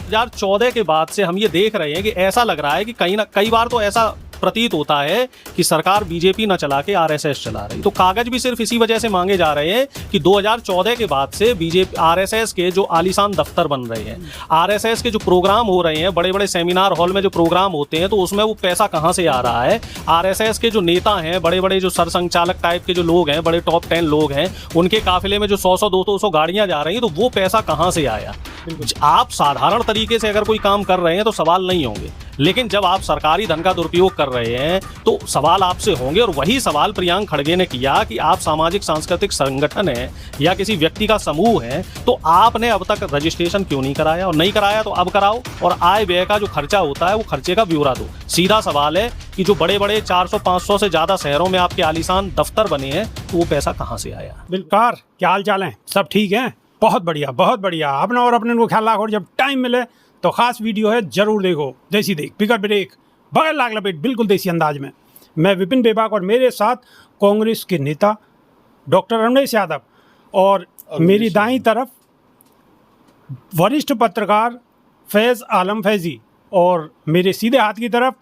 2014 के बाद से हम ये देख रहे हैं कि ऐसा लग रहा है कि कई बार तो ऐसा प्रतीत होता है कि सरकार बीजेपी न चला के आरएसएस चला रही। तो कागज भी सिर्फ इसी वजह से मांगे जा रहे हैं कि 2014 के बाद से बीजेपी आरएसएस के जो आलीशान दफ्तर बन रहे हैं, आरएसएस के जो प्रोग्राम हो रहे हैं, बड़े बड़े सेमिनार हॉल में जो प्रोग्राम होते हैं, तो उसमें वो पैसा कहाँ से आ रहा है। आरएसएस के जो नेता हैं, बड़े बड़े जो सरसंघचालक टाइप के जो लोग हैं, बड़े टॉप 10 लोग हैं, उनके काफिले में जो 100-100 200 गाड़ियां जा रही हैं, तो वो पैसा कहाँ से आया। आप साधारण तरीके से अगर कोई काम कर रहे हैं तो सवाल नहीं होंगे, लेकिन जब आप सरकारी धन का दुरुपयोग कर रहे हैं तो सवाल आपसे होंगे। और वही सवाल प्रियांक खड़गे ने किया कि आप सामाजिक सांस्कृतिक संगठन है या किसी व्यक्ति का समूह है, तो आपने अब तक रजिस्ट्रेशन क्यों नहीं कराया, और नहीं कराया तो अब कराओ, और आय व्यय का जो खर्चा होता है वो खर्चे का ब्यौरा दो। सीधा सवाल है कि जो बड़े बड़े 400-500 से ज्यादा शहरों में आपके आलीशान दफ्तर बने हैं, तो वो पैसा कहाँ से आया। बिल्कुल, क्या हाल चाल है, सब ठीक है, बहुत बढ़िया बहुत बढ़िया। अपना और अपने को ख्याल रखो, जब टाइम मिले तो खास वीडियो है जरूर देखो। देसी देख, बिगर ब्रेक, बगैर लाग लपेट, बिल्कुल देसी अंदाज में। मैं विपिन बेबाक और मेरे साथ कांग्रेस के नेता डॉक्टर रमेश यादव और मेरी दाईं तरफ वरिष्ठ पत्रकार फैज़ आलम फैज़ी और मेरे सीधे हाथ की तरफ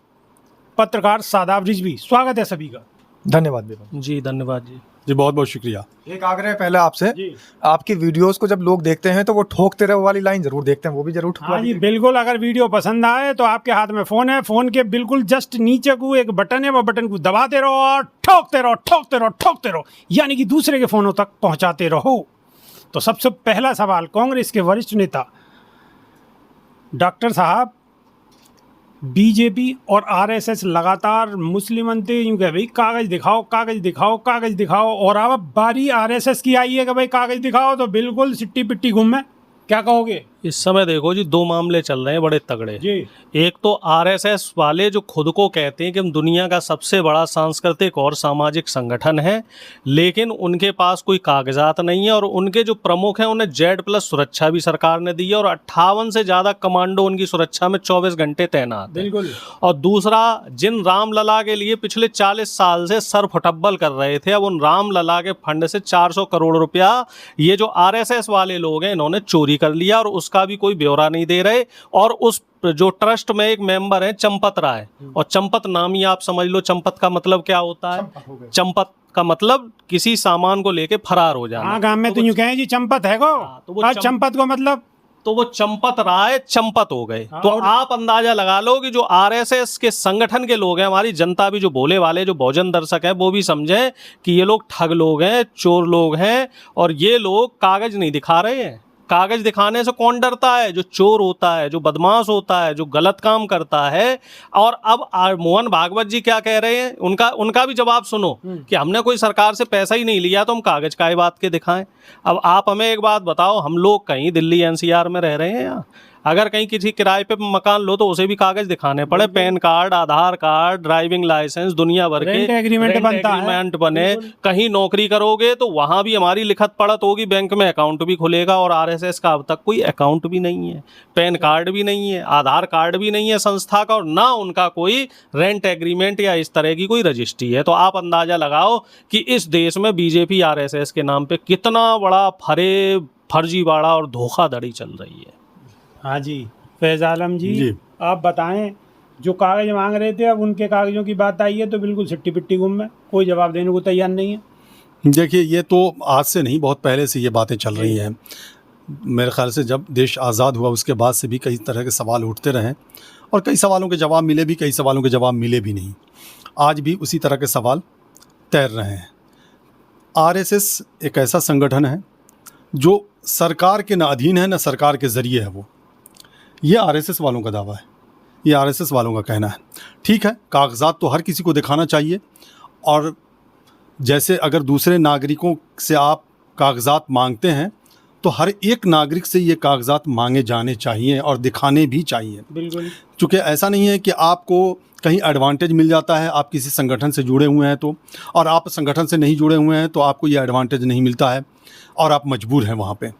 पत्रकार सादाब रिजवी। स्वागत है सभी का। धन्यवाद बेबाक जी, धन्यवाद जी। जी, बहुत बहुत शुक्रिया। एक आग्रह है पहले आपसे, आपकी वीडियोस को जब लोग देखते हैं तो वो ठोकते रहो वाली लाइन जरूर देखते हैं, वो भी जरूर ठोकवा। हाँ जी बिल्कुल, अगर वीडियो पसंद आए तो आपके हाथ में फ़ोन है, फ़ोन के बिल्कुल जस्ट नीचे को एक बटन है, वो बटन को दबाते रहो और ठोकते रहो ठोकते रहो ठोकते रहो, यानी कि दूसरे के फ़ोनों तक पहुँचाते रहो। तो सबसे पहला सवाल कांग्रेस के वरिष्ठ नेता डॉक्टर साहब, बीजेपी और आरएसएस लगातार मुस्लिमनते यूँ कह भाई कागज़ दिखाओ कागज़ दिखाओ कागज़ दिखाओ, और अब बारी आरएसएस की आई है कि भाई कागज़ दिखाओ, तो बिल्कुल सिट्टी पिट्टी गुम है। क्या कहोगे? इस समय देखो जी, दो मामले चल रहे हैं बड़े तगड़े जी। एक तो आरएसएस वाले जो खुद को कहते हैं कि हम दुनिया का सबसे बड़ा सांस्कृतिक और सामाजिक संगठन है, लेकिन उनके पास कोई कागजात नहीं है, और उनके जो प्रमुख हैं उन्हें Z+ सुरक्षा भी सरकार ने दी है, और 58 से ज़्यादा कमांडो उनकी सुरक्षा में 24 घंटे तैनात है। बिल्कुल। और दूसरा, जिन रामलला के लिए पिछले 40 साल से सर फुटब्बल कर रहे थे, अब उन रामलला के फंड से 400 करोड़ रुपया ये जो आरएसएस वाले लोग हैं इन्होंने चोरी कर लिया, और उसका भी कोई ब्यौरा नहीं दे रहे। और उस जो ट्रस्ट में एक मेंबर है चंपत राय, और चंपत नाम ही आप समझ लो, चंपत का मतलब क्या होता है? चंपत का मतलब किसी सामान को लेके फरार हो जाना। हाँ, गांव में तो यूँ कहें जी चंपत है को, तो वो चंपत को मतलब, तो वो चंपत राय चंपत हो गए। तो आप अंदाजा लगा लो कि जो आरएसएस के संगठन के लोग हैं, हमारी जनता भी, जो भोले वाले जो भोजन दर्शक हैं, वो भी समझें कि ये लोग ठग लोग हैं, चोर लोग हैं, और ये लोग कागज नहीं दिखा रहे हैं। कागज दिखाने से कौन डरता है? जो चोर होता है, जो बदमाश होता है, जो गलत काम करता है। और अब मोहन भागवत जी क्या कह रहे हैं, उनका भी जवाब सुनो कि हमने कोई सरकार से पैसा ही नहीं लिया, तो हम कागज काय बात के दिखाएं। अब आप हमें एक बात बताओ, हम लोग कहीं दिल्ली NCR में रह रहे हैं, या अगर कहीं किसी किराए पे मकान लो तो उसे भी कागज दिखाने पड़े, पैन कार्ड, आधार कार्ड, ड्राइविंग लाइसेंस, दुनिया भर के एग्रीमेंट बने। कहीं नौकरी करोगे तो वहां भी हमारी लिखत पढ़त होगी, बैंक में अकाउंट भी खुलेगा, और आरएसएस का अब तक कोई अकाउंट भी नहीं है, पैन कार्ड भी नहीं है, आधार कार्ड भी नहीं है संस्था का, और ना उनका कोई रेंट एग्रीमेंट या इस तरह की कोई रजिस्ट्री है। तो आप अंदाजा लगाओ कि इस देश में बीजेपी आरएसएस के नाम पे कितना बड़ा फर्जीवाड़ा और धोखाधड़ी चल रही है। हाँ जी, फैज़ आलम जी, आप बताएं, जो कागज मांग रहे थे अब उनके कागजों की बात आई है तो बिल्कुल सिट्टी पिट्टी गुम है, कोई जवाब देने को तैयार नहीं है। देखिए, ये तो आज से नहीं, बहुत पहले से ये बातें चल रही हैं। मेरे ख्याल से जब देश आज़ाद हुआ उसके बाद से भी कई तरह के सवाल उठते रहे, और कई सवालों के जवाब मिले भी, कई सवालों के जवाब मिले भी नहीं। आज भी उसी तरह के सवाल तैर रहे हैं। आरएसएस एक ऐसा संगठन है जो सरकार के न अधीन है, न सरकार के ज़रिए है। वो ये आरएसएस वालों का दावा है, ये आरएसएस वालों का कहना है। ठीक है, कागजात तो हर किसी को दिखाना चाहिए, और जैसे अगर दूसरे नागरिकों से आप कागजात मांगते हैं तो हर एक नागरिक से ये कागजात मांगे जाने चाहिए और दिखाने भी चाहिए। बिल्कुल। चूँकि ऐसा नहीं है कि आपको कहीं एडवांटेज मिल जाता है, आप किसी संगठन से जुड़े हुए हैं तो, और आप संगठन से नहीं जुड़े हुए हैं तो आपको ये एडवांटेज नहीं मिलता है और आप मजबूर हैं वहाँ पे।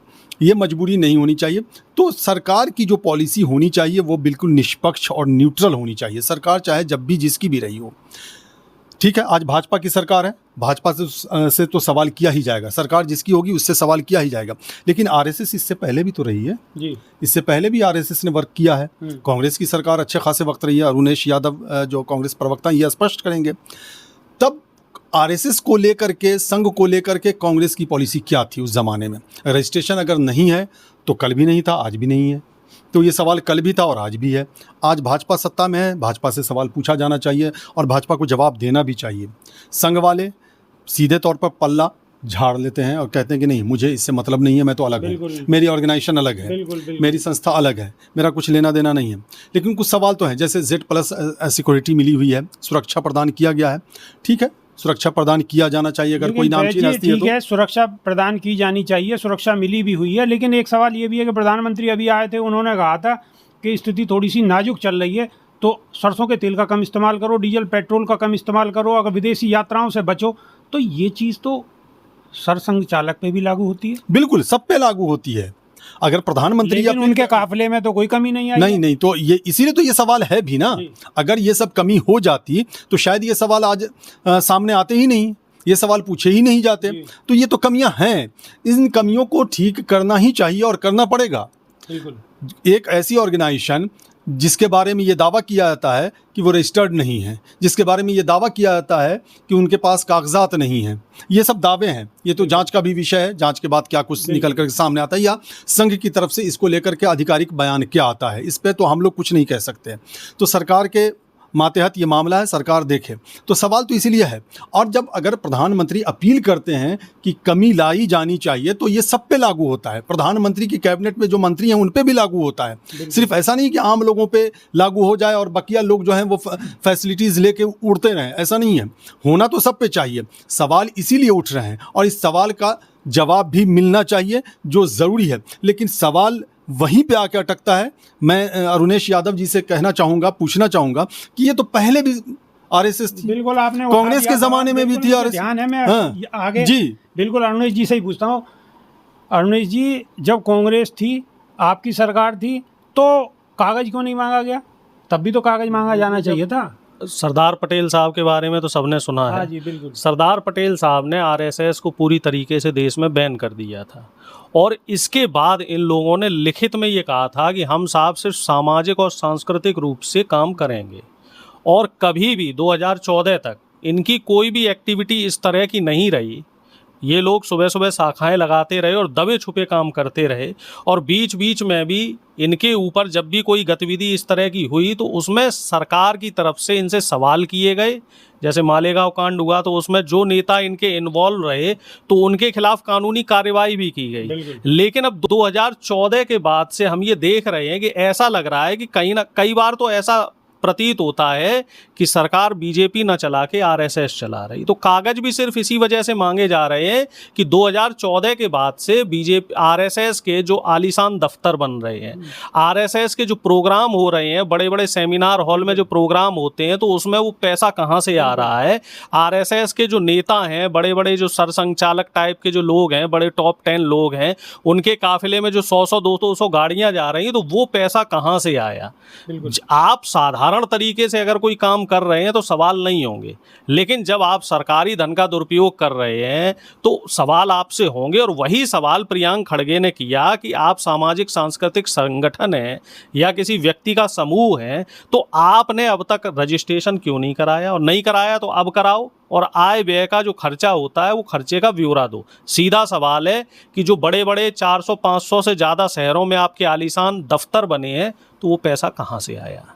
ये मजबूरी नहीं होनी चाहिए। तो सरकार की जो पॉलिसी होनी चाहिए वो बिल्कुल निष्पक्ष और न्यूट्रल होनी चाहिए। सरकार चाहे जब भी जिसकी भी रही हो, ठीक है, आज भाजपा की सरकार है, भाजपा से तो सवाल किया ही जाएगा, सरकार जिसकी होगी उससे सवाल किया ही जाएगा। लेकिन आरएसएस इससे पहले भी तो रही है जी। इससे पहले भी आरएसएस ने वर्क किया है। कांग्रेस की सरकार अच्छे खासे वक्त रही है। अरुणेश यादव जो कांग्रेस प्रवक्ता ये स्पष्ट करेंगे। तब आरएसएस को लेकर के, संघ को लेकर के कांग्रेस की पॉलिसी क्या थी उस ज़माने में? रजिस्ट्रेशन अगर नहीं है तो कल भी नहीं था, आज भी नहीं है। तो ये सवाल कल भी था और आज भी है। आज भाजपा सत्ता में है, भाजपा से सवाल पूछा जाना चाहिए और भाजपा को जवाब देना भी चाहिए। संघ वाले सीधे तौर पर पल्ला झाड़ लेते हैं और कहते हैं कि नहीं, मुझे इससे मतलब नहीं है, मैं तो अलग हूँ, मेरी ऑर्गेनाइजेशन अलग है, मेरी संस्था अलग है, मेरा कुछ लेना देना नहीं है। लेकिन कुछ सवाल तो हैं, जैसे Z+ सिक्योरिटी मिली हुई है, सुरक्षा प्रदान किया गया है, ठीक है, सुरक्षा प्रदान किया जाना चाहिए। अगर कोई नामचीन हस्ती है तो ठीक है, सुरक्षा प्रदान की जानी चाहिए, सुरक्षा मिली भी हुई है। लेकिन एक सवाल ये भी है कि प्रधानमंत्री अभी आए थे, उन्होंने कहा था कि स्थिति थोड़ी सी नाजुक चल रही है, तो सरसों के तेल का कम इस्तेमाल करो, डीजल पेट्रोल का कम इस्तेमाल करो, अगर विदेशी यात्राओं से बचो। तो ये चीज़ तो सरसंघ चालक पे भी लागू होती है। बिल्कुल, सब पे लागू होती है। अगर प्रधानमंत्री लेकिन उनके काफिले में तो कोई कमी नहीं आई। नहीं, तो ये इसीलिए तो ये सवाल है भी ना। अगर ये सब कमी हो जाती तो शायद ये सवाल आज सामने आते ही नहीं, ये सवाल पूछे ही नहीं जाते। तो ये तो कमियां हैं, इन कमियों को ठीक करना ही चाहिए और करना पड़ेगा। एक ऐसी ऑर्गेनाइजेशन जिसके बारे में ये दावा किया जाता है कि वो रजिस्टर्ड नहीं है, जिसके बारे में ये दावा किया जाता है कि उनके पास कागजात नहीं हैं, ये सब दावे हैं। ये तो जांच का भी विषय है, जांच के बाद क्या कुछ निकल कर सामने आता है या संघ की तरफ से इसको लेकर के आधिकारिक बयान क्या आता है, इस पे तो हम लोग कुछ नहीं कह सकते। तो सरकार के मातहत ये मामला है, सरकार देखे। तो सवाल तो इसीलिए है। और जब अगर प्रधानमंत्री अपील करते हैं कि कमी लाई जानी चाहिए, तो ये सब पे लागू होता है। प्रधानमंत्री की कैबिनेट में जो मंत्री हैं उन पे भी लागू होता है। सिर्फ ऐसा नहीं कि आम लोगों पे लागू हो जाए और बकिया लोग जो हैं वो फैसिलिटीज़ लेके उड़ते रहें, ऐसा नहीं है। होना तो सब पे चाहिए। सवाल इसीलिए उठ रहे हैं और इस सवाल का जवाब भी मिलना चाहिए जो ज़रूरी है। लेकिन सवाल वहीं पे आके अटकता है। मैं अरुणेश यादव जी से कहना चाहूँगा, पूछना चाहूँगा कि ये तो पहले भी आरएसएस थी, बिल्कुल आपने कांग्रेस के ज़माने में भी थी आरएसएस। ध्यान है, मैं आगे जी बिल्कुल अरुणेश जी से ही पूछता हूँ। अरुणेश जी, जब कांग्रेस थी, आपकी सरकार थी, तो कागज़ क्यों नहीं मांगा गया? तब भी तो कागज़ मांगा जाना चाहिए था। सरदार पटेल साहब के बारे में तो सबने सुना है। जी बिल्कुल। सरदार पटेल साहब ने आरएसएस को पूरी तरीके से देश में बैन कर दिया था और इसके बाद इन लोगों ने लिखित में ये कहा था कि हम साहब सिर्फ सामाजिक और सांस्कृतिक रूप से काम करेंगे और कभी भी 2014 तक इनकी कोई भी एक्टिविटी इस तरह की नहीं रही। ये लोग सुबह सुबह शाखाएं लगाते रहे और दबे छुपे काम करते रहे और बीच बीच में भी इनके ऊपर जब भी कोई गतिविधि इस तरह की हुई तो उसमें सरकार की तरफ से इनसे सवाल किए गए। जैसे मालेगांव कांड हुआ तो उसमें जो नेता इनके इन्वॉल्व रहे तो उनके खिलाफ कानूनी कार्रवाई भी की गई। लेकिन अब 2014 के बाद से हम ये देख रहे हैं कि ऐसा लग रहा है कि कई बार तो ऐसा प्रतीत होता है कि सरकार बीजेपी न चला के आरएसएस चला रही। तो कागज भी सिर्फ इसी वजह से मांगे जा रहे हैं कि 2014 के बाद से बीजेपी आरएसएस के जो आलीशान दफ्तर बन रहे हैं, आरएसएस के जो प्रोग्राम हो रहे हैं, बड़े बड़े सेमिनार हॉल में जो प्रोग्राम होते हैं, तो उसमें वो पैसा कहाँ से आ रहा है? आरएसएस के जो नेता हैं, बड़े बड़े जो सरसंघचालक टाइप के जो लोग हैं, बड़े टॉप 10 लोग हैं, उनके काफिले में जो 100-100 200 गाड़ियाँ जा रही हैं, तो वो पैसा कहाँ से आया? आप साधारण तरीके से अगर कोई काम कर रहे हैं तो सवाल नहीं होंगे, लेकिन जब आप सरकारी धन का दुरुपयोग कर रहे हैं तो सवाल आपसे होंगे। और वही सवाल प्रियांक खड़गे ने किया कि आप सामाजिक सांस्कृतिक संगठन हैं या किसी व्यक्ति का समूह है, तो आपने अब तक रजिस्ट्रेशन क्यों नहीं कराया? और नहीं कराया तो अब कराओ और आय व्यय का जो खर्चा होता है वो खर्चे का ब्यौरा दो। सीधा सवाल है कि जो बड़े बड़े 400-500 से ज़्यादा शहरों में आपके आलीशान दफ्तर बने हैं, तो वो पैसा कहाँ से आया?